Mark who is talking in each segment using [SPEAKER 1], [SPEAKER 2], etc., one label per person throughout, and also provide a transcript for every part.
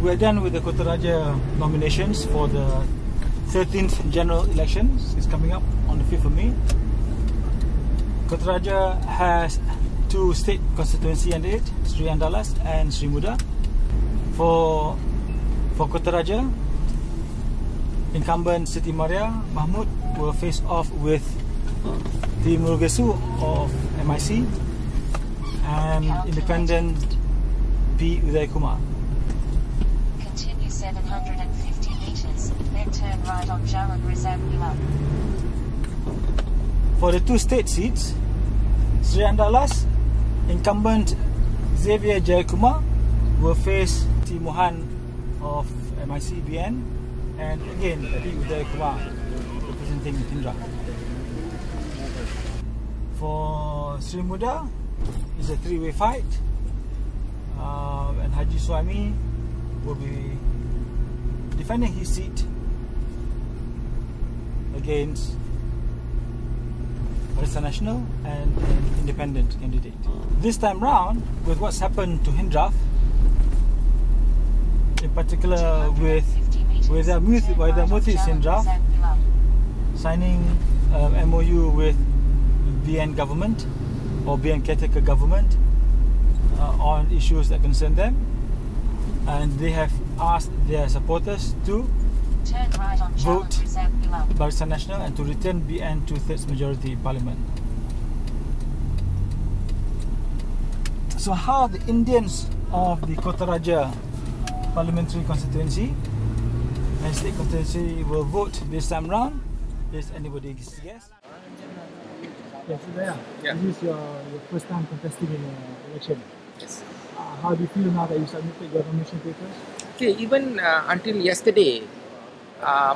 [SPEAKER 1] We're done with the Kota Raja nominations for the 13th general elections. It's coming up on the 5th of May. Kota Raja has two state constituency candidates, Sri Andalas and Sri Muda. For Kota Raja, incumbent Siti Mariah, Mahmud will face off with the Murugessan of MIC and independent P. Uthayakumar.
[SPEAKER 2] Continue 750 meters, then turn right on Jalan Rizabula.
[SPEAKER 1] For the two state seats, Sri Andalas, incumbent Xavier Jayakumar will face T. Mohan of MIC BN, and again P. Uthayakumar representing Hindraf. For Sri Muda, it's a three-way fight, and Haji Shuhaimi will be defending his seat against Barisan National and an independent candidate. This time round, with what's happened to Hindraf, in particular with the Muthi Hindraf signing MOU with BN government or BN caretaker government on issues that concern them, and they have asked their supporters to vote Barisan National and to return BN 2/3 majority in Parliament. So how the Indians of the Kota Raja Parliamentary constituency and state constituency will vote this time round, is anybody's guess. Yes, yeah. This is your first time contesting in an election.
[SPEAKER 3] Yes.
[SPEAKER 1] How do you feel now that you submitted your nomination papers?
[SPEAKER 3] Okay, even until yesterday,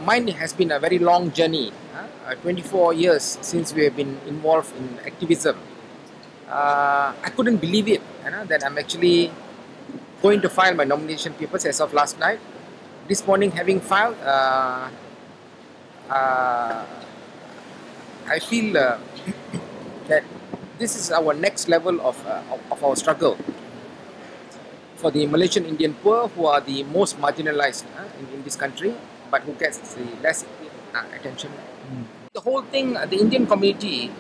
[SPEAKER 3] mine has been a very long journey. 24 years since we have been involved in activism. I couldn't believe it, that I'm actually going to file my nomination papers as of last night. This morning, having filed, I feel that this is our next level of our struggle for the Malaysian Indian poor, who are the most marginalized in this country, but who gets the less attention. The whole thing, the Indian community,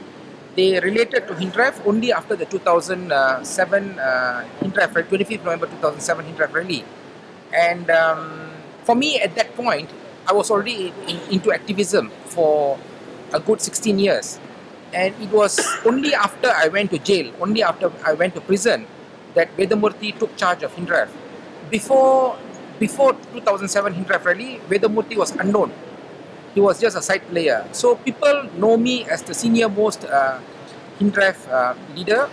[SPEAKER 3] they related to Hindraf only after the 2007 Hindraf, 25th November 2007 Hindraf rally. And for me at that point, I was already into activism for a good 16 years. And it was only after I went to jail, only after I went to prison, that Vedamurti took charge of Hindraf. Before 2007 Hindraf rally, Vedamurti was unknown. He was just a side player. So people know me as the senior most Hindraf leader.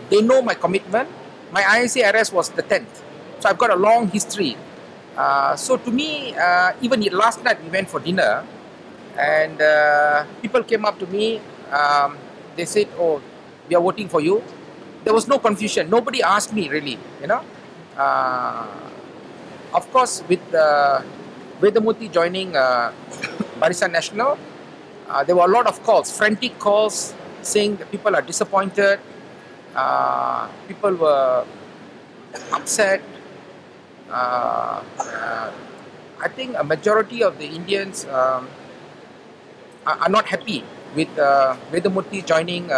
[SPEAKER 3] They know my commitment. My INC arrest was the 10th. So I've got a long history. So to me, even last night we went for dinner, and people came up to me. They said, "Oh, we are voting for you." There was no confusion. Nobody asked me really, Of course, with Vedamurti joining Barisan National, there were a lot of calls, frantic calls, saying that people are disappointed. People were upset. I think a majority of the Indians are not happy with Vedamurti joining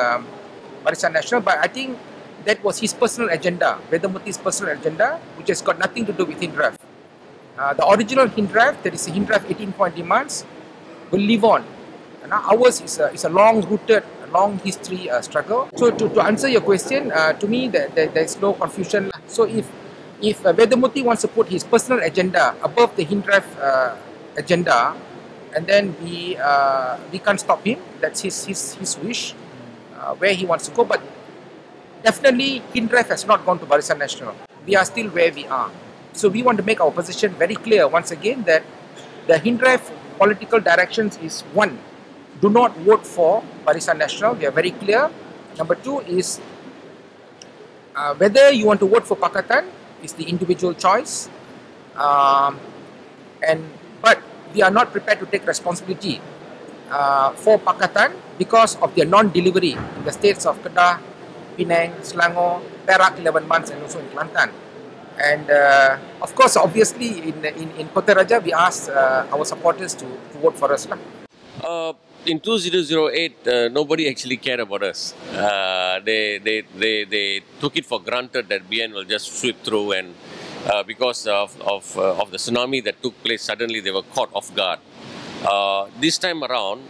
[SPEAKER 3] Barisan National, but I think that was his personal agenda, Vedamurti's personal agenda, which has got nothing to do with Hindraf. The original Hindraf, that is the Hindraf 18-point demands, will live on. And ours is a long-rooted, long history struggle. So to answer your question, to me there is no confusion. So if Vedamurti wants to put his personal agenda above the Hindraf agenda, and then we can't stop him. That's his wish, where he wants to go. But definitely, Hindraf has not gone to Barisan National. We are still where we are. So we want to make our position very clear once again that the Hindraf political directions is: one, do not vote for Barisan National. We are very clear. Number two is whether you want to vote for Pakatan is the individual choice. But we are not prepared to take responsibility for Pakatan because of their non-delivery in the states of Kedah, Penang, Selangor, Perak 11 months, and also in Kelantan. And of course, obviously, in Kota Raja, we asked our supporters to vote for us.
[SPEAKER 4] In 2008, nobody actually cared about us. They took it for granted that BN will just sweep through, and because of the tsunami that took place, suddenly they were caught off guard. This time around,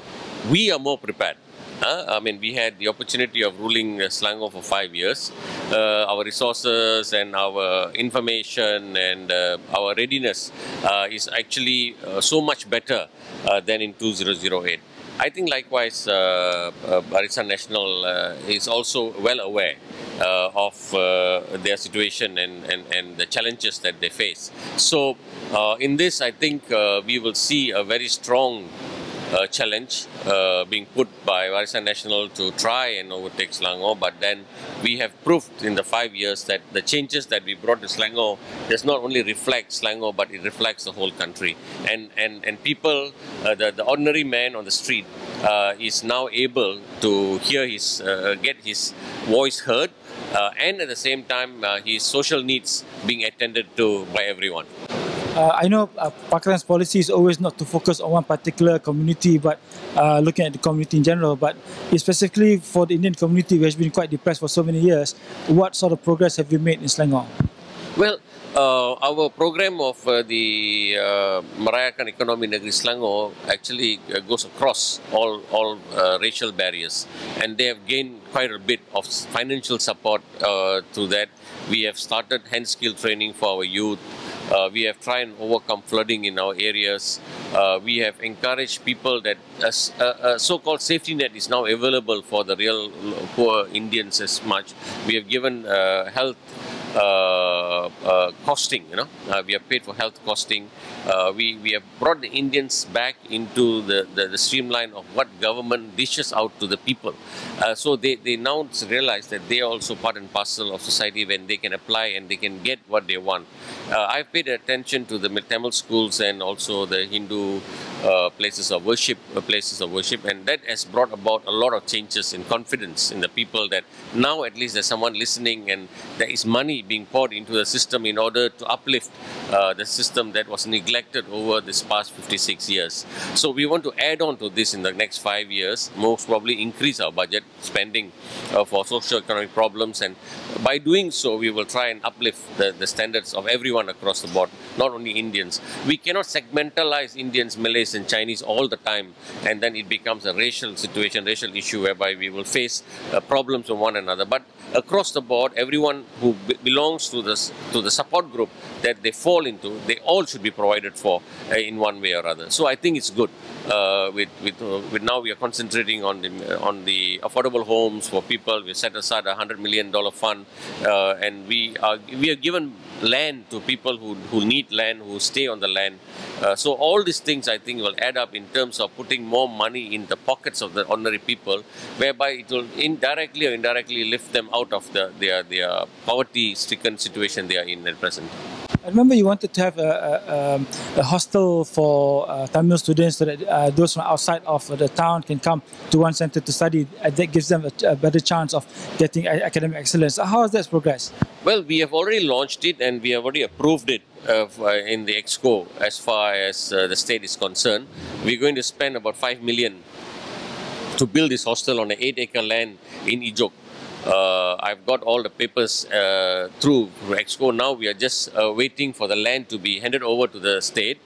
[SPEAKER 4] we are more prepared. I mean, we had the opportunity of ruling Selangor for 5 years. Our resources and our information and our readiness is actually so much better than in 2008. I think likewise, Barisan National is also well aware of their situation and the challenges that they face. So in this, I think we will see a very strong challenge being put by Barisan National to try and overtake Selangor, but then we have proved in the 5 years that the changes that we brought to Selangor does not only reflect Selangor, but it reflects the whole country. And people, the ordinary man on the street is now able to hear his, get his voice heard, and at the same time his social needs being attended to by everyone.
[SPEAKER 1] I know Pakistan's policy is always not to focus on one particular community, but looking at the community in general. But specifically for the Indian community, which has been quite depressed for so many years, what sort of progress have you made in Selangor?
[SPEAKER 4] Well, our program of the Mariah Economy Negeri Selangor actually goes across all racial barriers, and they have gained quite a bit of financial support to that. We have started hand skill training for our youth. We have tried and overcome flooding in our areas. We have encouraged people that a so-called safety net is now available for the real poor Indians as much. We have given health costing, we have paid for health costing. We have brought the Indians back into the streamline of what government dishes out to the people. So they now realize that they are also part and parcel of society when they can apply and they can get what they want. I've paid attention to the Tamil schools and also the Hindu places of worship, and that has brought about a lot of changes in confidence in the people that now at least there's someone listening and there is money being poured into the system in order to uplift the system that was neglected over this past 56 years. So we want to add on to this in the next 5 years, most probably increase our budget spending for socio-economic problems, and by doing so we will try and uplift the standards of everyone across the board, not only Indians. We cannot segmentalize Indians, Malays and Chinese all the time, and then it becomes a racial situation, racial issue whereby we will face problems with one another. But across the board, everyone who belongs to the support group that they fall into, they all should be provided for in one way or other. So I think it's good. With now we are concentrating on the affordable homes for people. We set aside $100 million fund, and we are given land to people who need land, who stay on the land. So all these things I think will add up in terms of putting more money in the pockets of the ordinary people, whereby it will indirectly or indirectly lift them out of their poverty-stricken situation they are in at present.
[SPEAKER 1] I remember you wanted to have a hostel for Tamil students so that those from outside of the town can come to one center to study. That gives them a better chance of getting academic excellence. How has that progressed?
[SPEAKER 4] Well, we have already launched it and we have already approved it in the Exco as far as the state is concerned. We're going to spend about 5 million to build this hostel on an 8-acre land in Ijok. I've got all the papers through Exco. Now we are just waiting for the land to be handed over to the state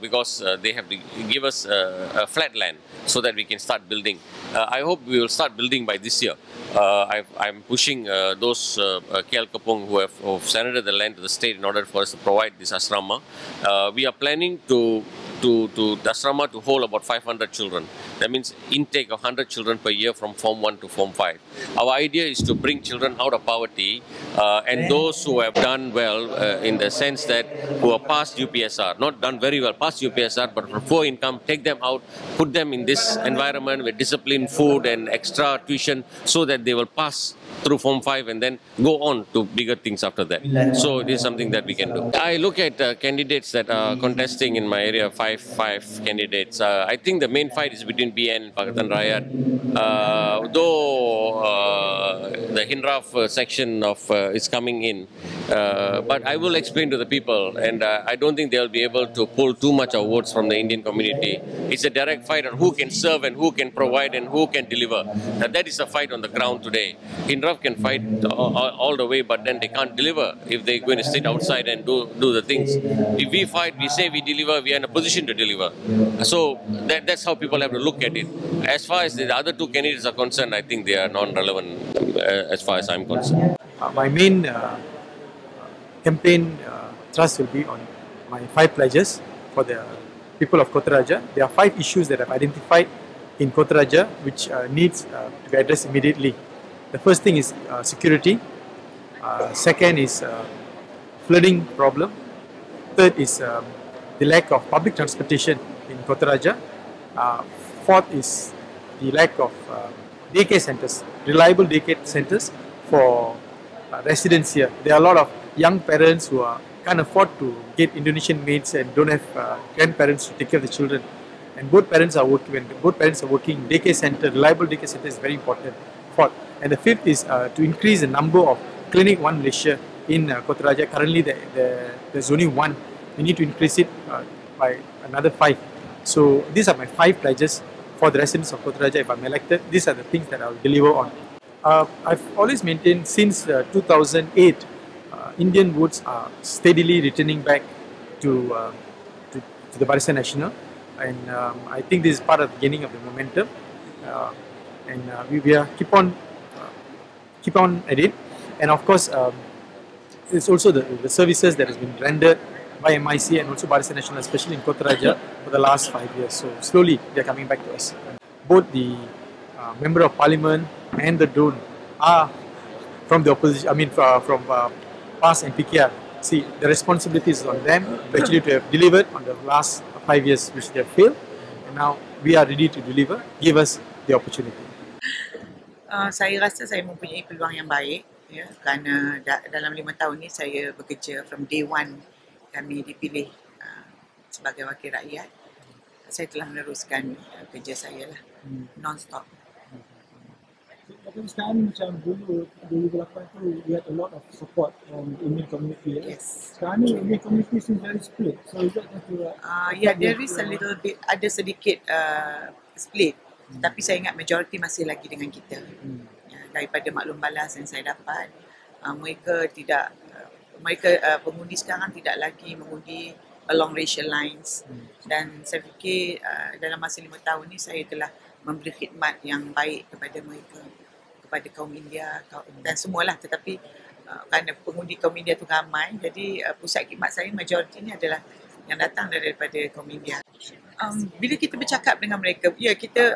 [SPEAKER 4] because they have to give us a flat land so that we can start building. I hope we will start building by this year. I'm pushing those KL Kapong who have surrendered the land to the state in order for us to provide this asrama. We are planning to the asrama to hold about 500 children. That means intake of 100 children per year from Form 1 to Form 5. Our idea is to bring children out of poverty and those who have done well in the sense that who are past UPSR, not done very well past UPSR, but from poor income, take them out, put them in this environment with discipline, food and extra tuition so that they will pass through Form 5 and then go on to bigger things after that. So this is something that we can do. I look at candidates that are contesting in my area, five candidates. I think the main fight is between BN and Pakatan Rakyat. Though the Hindraf section of is coming in, but I will explain to the people, and I don't think they'll be able to pull too much of votes from the Indian community. It's a direct fight on who can serve and who can provide and who can deliver. That is a fight on the ground today. Hindraf can fight all the way, but then they can't deliver if they're going to sit outside and do the things. If we fight, we say we deliver, we are in a position to deliver. So that's how people have to look at it. As far as the other two candidates are concerned, I think they are non-relevant as far as I'm concerned.
[SPEAKER 5] My main campaign thrust will be on my 5 pledges for the people of Kota Raja. There are 5 issues that I've identified in Kota Raja which needs to be addressed immediately. The first thing is security. Second is flooding problem. Third is the lack of public transportation in Kota Raja. Fourth is the lack of daycare centres, reliable daycare centres for residents here. There are a lot of young parents who can't afford to get Indonesian maids and don't have grandparents to take care of the children. And both parents are working. When both parents are working, daycare centre, reliable daycare centre is very important. Fourth, and the fifth is to increase the number of Clinic 1 Malaysia in Kota Raja. Currently, there's only 1. We need to increase it by another 5. So these are my 5 pledges for the residents of Kota Raja. If I'm elected, these are the things that I will deliver on. I've always maintained since 2008, Indian votes are steadily returning back to the Barisan Nasional, and I think this is part of the gaining of the momentum, and we are keep on at it. And of course, it's also the services that has been rendered by MIC and also Barisan Nasional, especially in Kota Raja, for the last 5 years. So slowly they're coming back to us. Both the Member of Parliament and the drone are from the opposition, I mean from PAS and PKR. See, the responsibility is on them actually to have delivered on the last 5 years which they have failed, and now we are ready to deliver. Give us the opportunity.
[SPEAKER 6] Saya rasa saya mempunyai peluang yang baik, ya, kerana dalam 5 tahun ni saya bekerja from day one kami dipilih sebagai wakil rakyat. Saya telah meneruskan kerja saya lah, non-stop.
[SPEAKER 1] Tapi sekarang macam dulu 2008 tu we had a lot of support from the Indian community.
[SPEAKER 6] Yes.
[SPEAKER 1] Sekarang ni Indian community seems very split. So is that
[SPEAKER 6] yeah, there is a little bit, ada sedikit split. Tapi saya ingat majoriti masih lagi dengan kita. Daripada maklum balas yang saya dapat, mereka pengundi sekarang tidak lagi mengundi along racial lines. Dan saya fikir dalam masa 5 tahun ni saya telah memberi khidmat yang baik kepada mereka, kepada kaum India dan semualah. Tetapi kerana pengundi kaum India tu ramai, jadi pusat khidmat saya majoriti ni adalah yang datang daripada kaum India. Bila kita bercakap dengan mereka, ya kita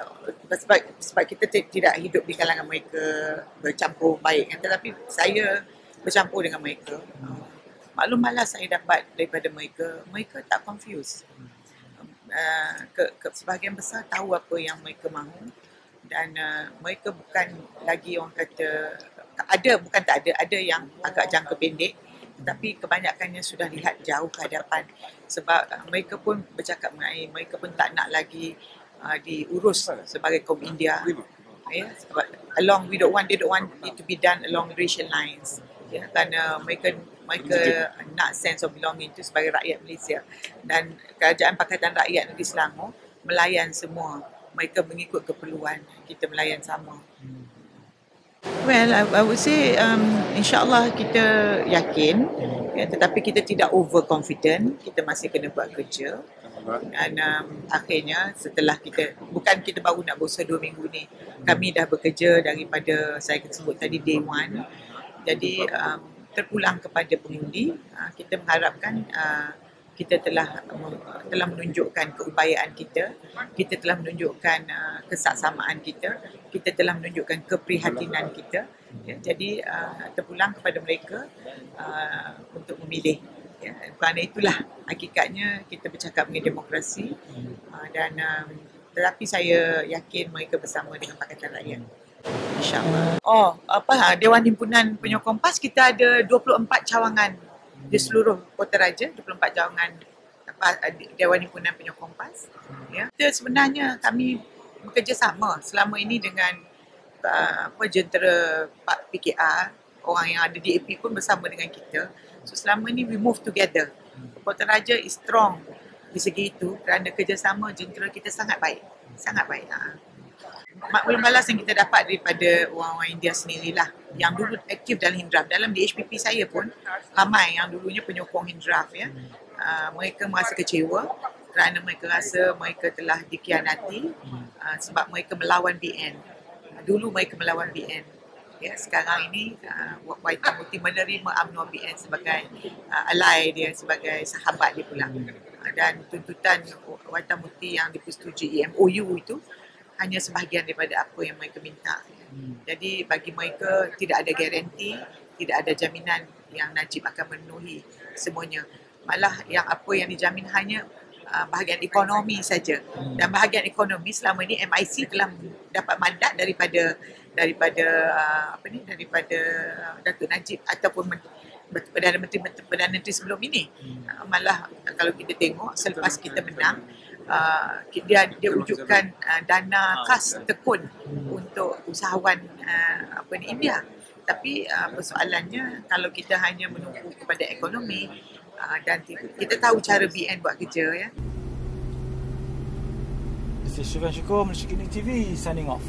[SPEAKER 6] sebab kita tidak hidup di kalangan mereka bercampur baik, tetapi saya bercampur dengan mereka. Maklum malas saya dapat daripada mereka, mereka tak confused. Sebahagian besar tahu apa yang mereka mahu, dan mereka bukan lagi orang kata ada yang agak jangka pendek, tetapi kebanyakannya sudah lihat jauh ke hadapan. Sebab mereka pun bercakap mengenai mereka pun tak nak lagi diurus sebagai kaum India, ya, sebab they don't want it to be done along racial lines, ya, kerana mereka nak sense of belonging itu sebagai rakyat Malaysia. Dan kerajaan Pakatan Rakyat Negeri Selangor melayan semua. Mereka mengikut keperluan, kita melayan sama. Well, I would say insyaAllah kita yakin, ya, tetapi kita tidak overconfident. Kita masih kena buat kerja. Dan akhirnya setelah bukan kita baru nak berusaha 2 minggu ni, kami dah bekerja daripada saya sebut tadi day one. Jadi terpulang kepada pengundi, kita mengharapkan kita telah menunjukkan keupayaan kita telah menunjukkan kesaksamaan kita telah menunjukkan keprihatinan kita, ya. Jadi terpulang kepada mereka untuk memilih, ya. Kerana itulah hakikatnya kita bercakap mengenai demokrasi, dan tetapi saya yakin mereka bersama dengan Pakatan Rakyat. InsyaAllah. Dewan Himpunan Penyokong PAS, kita ada 24 cawangan di seluruh Kota Raja, 24 cawangan Dewan Himpunan Penyokong PAS. Ya. Kita sebenarnya kami bekerjasama selama ini dengan jentera PKR, orang yang ada di AP pun bersama dengan kita. So selama ini we move together. Kota Raja is strong di segi itu kerana kerjasama jentera kita sangat baik. Sangat baik. Makluman balas yang kita dapat daripada orang-orang India sendirilah yang dulu aktif dalam Hindraf. Dalam DHPP saya pun ramai yang dulunya penyokong Hindraf, ya. Mereka merasa kecewa kerana mereka rasa mereka telah dikhianati sebab mereka melawan BN. Dulu mereka melawan BN. Ya, sekarang ini Waitan Muti menerima UMNO BN sebagai ally dia, sebagai sahabat dia pula. Dan tuntutan Waitan Muti yang dipersetujui MOU itu hanya sebahagian daripada apa yang mereka minta. Jadi bagi mereka tidak ada garanti, tidak ada jaminan yang Najib akan memenuhi semuanya. Malah yang apa yang dijamin hanya bahagian ekonomi saja. Dan bahagian ekonomi selama ini MIC telah dapat mandat daripada Datuk Najib ataupun Perdana Menteri sebelum ini. Malah kalau kita tengok selepas kita menang, dia wujudkan dana khas tekun untuk usahawan India. Tapi persoalannya kalau kita hanya menunggu kepada ekonomi dan kita tahu cara BN buat kerja, ya.
[SPEAKER 1] This is Syukur Malaysia TV signing off.